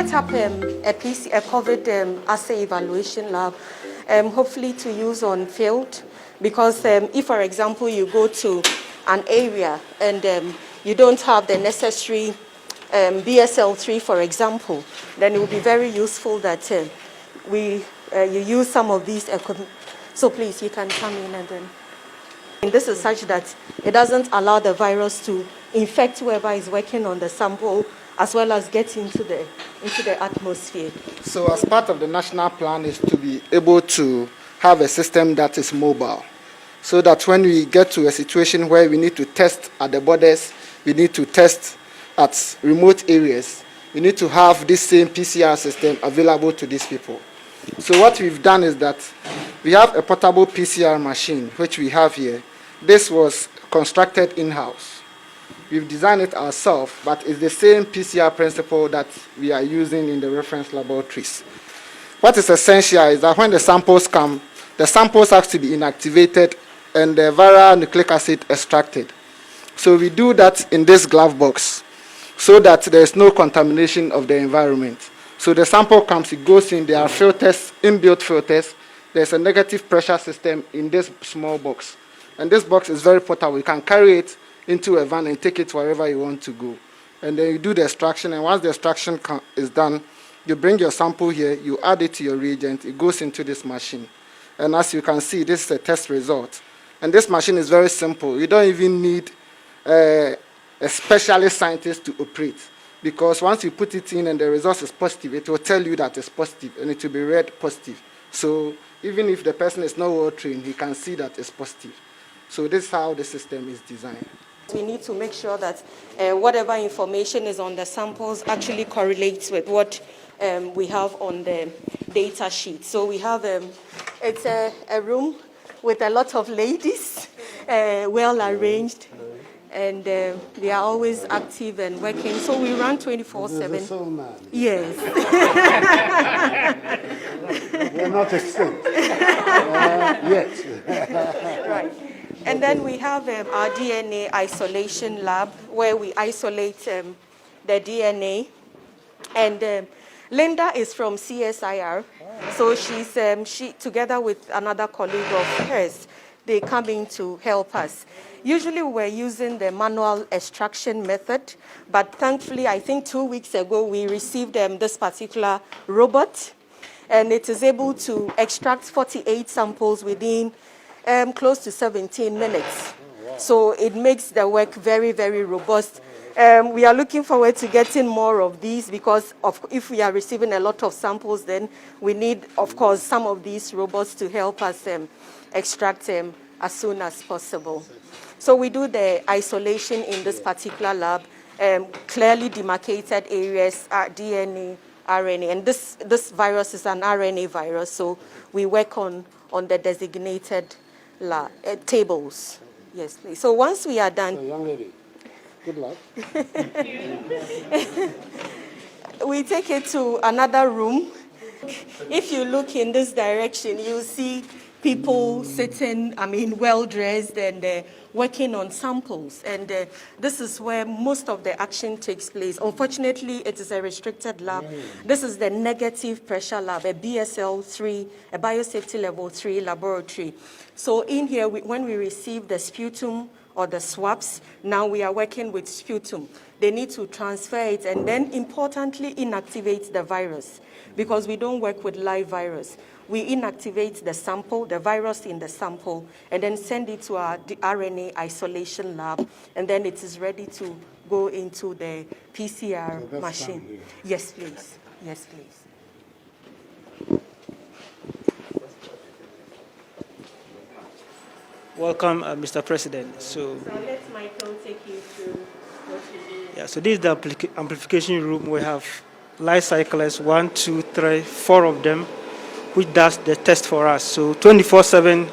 set up a COVID assay evaluation lab, hopefully to use on field, because if, for example, you go to an area and you don't have the necessary BSL-3, for example, then it will be very useful that you use some of these equipment. So please, you can come in and then. And this is such that it doesn't allow the virus to infect whoever is working on the sample, as well as get into the atmosphere. So as part of the national plan is to be able to have a system that is mobile, so that when we get to a situation where we need to test at the borders, we need to test at remote areas, we need to have this same PCR system available to these people. So what we've done is that we have a portable PCR machine, which we have here. This was constructed in-house. We've designed it ourselves, but it's the same PCR principle that we are using in the reference laboratories. What is essential is that when the samples come, the samples have to be inactivated and the viral nucleic acid extracted. So we do that in this glove box so that there is no contamination of the environment. So the sample comes, it goes in, there are filters, inbuilt filters. There's a negative pressure system in this small box. And this box is very portable. You can carry it into a van and take it wherever you want to go. And then you do the extraction, and once the extraction is done, you bring your sample here, you add it to your reagent, it goes into this machine. And as you can see, this is a test result. And this machine is very simple. You don't even need a specialist scientist to operate, because once you put it in and the result is positive, it will tell you that it's positive, and it will be read positive. So even if the person is not well trained, he can see that it's positive. So this is how the system is designed. We need to make sure that whatever information is on the samples actually correlates with what we have on the data sheet. So we have, it's a room with a lot of ladies, well arranged, and they are always active and working. So we run 24/7. Yes. We're not extinct yet. Right. And then we have our DNA isolation lab, where we isolate the DNA. And Linda is from CSIR, so she together with another colleague of hers, they come in to help us. Usually we're using the manual extraction method, but thankfully, I think 2 weeks ago, we received this particular robot, and it is able to extract 48 samples within close to 17 minutes. Oh, wow. So it makes the work very, very robust. We are looking forward to getting more of these, because if we are receiving a lot of samples, then we need, of course, some of these robots to help us extract them as soon as possible. So we do the isolation in this particular lab, clearly demarcated areas, DNA, RNA, and this virus is an RNA virus, so we work on the designated tables. Yes, please. So once we are done, So young lady, good luck. we take it to another room. If you look in this direction, you'll see people sitting, well-dressed and working on samples. And this is where most of the action takes place. Unfortunately, it is a restricted lab. This is the negative pressure lab, a BSL-3, a biosafety level 3 laboratory. So in here, when we receive the sputum or the swabs, now we are working with sputum. They need to transfer it and then, importantly, inactivate the virus, because we don't work with live virus. We inactivate the sample, the virus in the sample, and then send it to our RNA isolation lab, and then it is ready to go into the PCR machine. Yes, please. Yes, please. Welcome, Mr. President. So let Michael take you through what we do. Yeah, so this is the amplification room. We have life cyclers, 1, 2, 3, 4 of them, which does the test for us. So 24/7,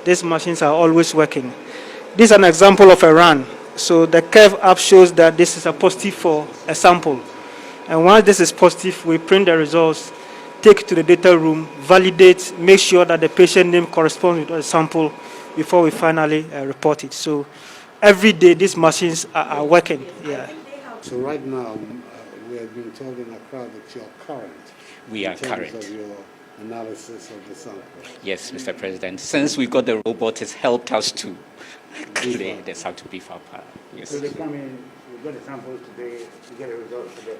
these machines are always working. This is an example of a run. So the curve up shows that this is a positive for a sample. And once this is positive, we print the results, take it to the data room, validate, make sure that the patient name corresponds with the sample before we finally report it. So every day these machines are working. Yeah. So right now we have been told in Accra that you're current. We are in terms current. of your analysis of the sample. Yes, Mr. President. Since we got the robot, it's helped us to clear the sample to beef up. Yes. So they come in, you get the samples today, you get the results today.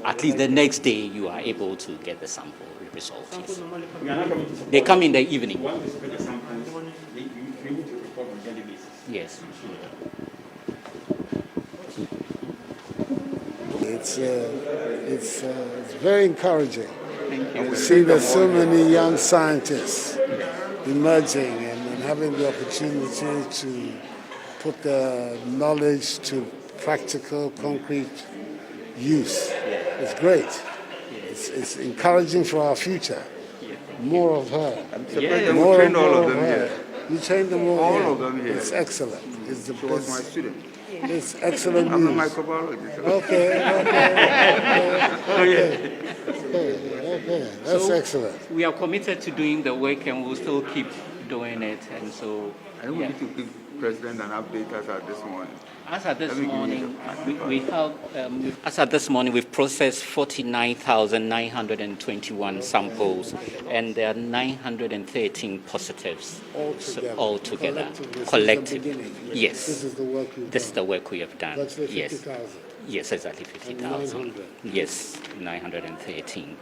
At least the next day, you are able to get the sample result. Yes. They come in the evening. Yes. It's very encouraging to see that so many young scientists emerging and having the opportunity to put their knowledge to practical, concrete use. It's great. It's encouraging for our future. More of her. Yeah, we More trained all more of them her. here. You trained them all, All here. of them here. It's excellent. It's the She was my best. student. It's excellent I'm a news. microbiologist. Okay. That's excellent. We are committed to doing the work and we'll still keep doing it. And so, I think we need to give President an update as at this morning. as at this Let me give you morning, the- we have, as at this morning, we've processed 49,921 samples, and there are 913 positives altogether. Collectively. This is the beginning. Yes. This is the work you've This is done. the work we have done. That's the Yes. 50,000. Yes, exactly 50,000. 900. Yes, 913.